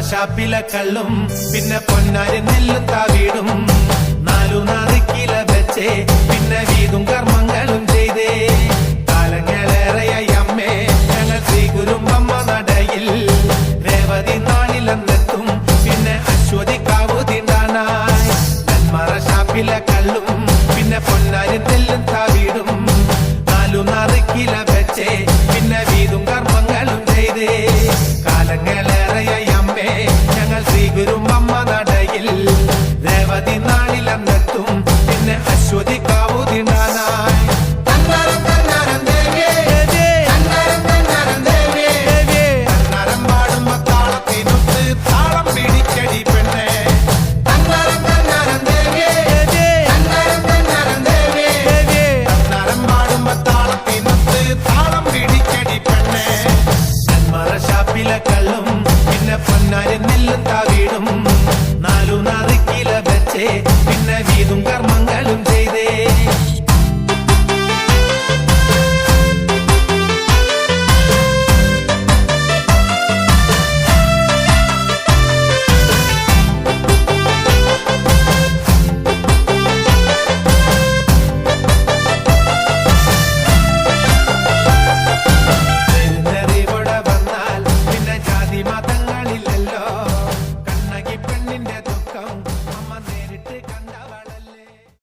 ഷാപ്പിലെ കള്ളും പിന്നെ പൊന്നാരി നെല്ലും താവീടും 4 കില വെച്ചേ പിന്നെ വീതും കർമ്മങ്ങളും ചെയ്തേ കാലങ്ങളേറെയായി അമ്മേ ഞങ്ങൾ ശ്രീ ഗുരുമ്പമ്മ നടയിൽ രേവതി നാളിലെന്നെത്തും പിന്നെ അശ്വതി കാവു തിണ്ടാനായി നെന്മറ ഷാപ്പിലെ കള്ളും പിന്നെ പൊന്നാരി നെല്ലും താവീടും 4 കില വെച്ചേ പിന്നെ വീതും കർമ്മങ്ങളും ചെയ്തേ കാലങ്ങളേറെയായി ഞങ്ങൾ ശ്രീ ഗുരുമ്പമ്മ നടയിൽ രേവതി നാളിലെന്നെത്തും പിന്നെ അശ്വതി കാവു തിണ്ടാനായി പാടുമ്പോ താളത്തിനൊത്ത് താളം പിടിക്കടി പെണ്ണെ പാടുമ്പോ താളത്തിനൊത്ത് താളം പിടിക്കടി പെണ്ണെ നെന്മറ ഷാപ്പിലെ കള്ളും പിന്നെ പൊന്നാരി നെല്ലും താവീടും 4 കില വെച്ചേ പിന്നെ വീതും കർമ്മങ്ങളും ചെയ്തേ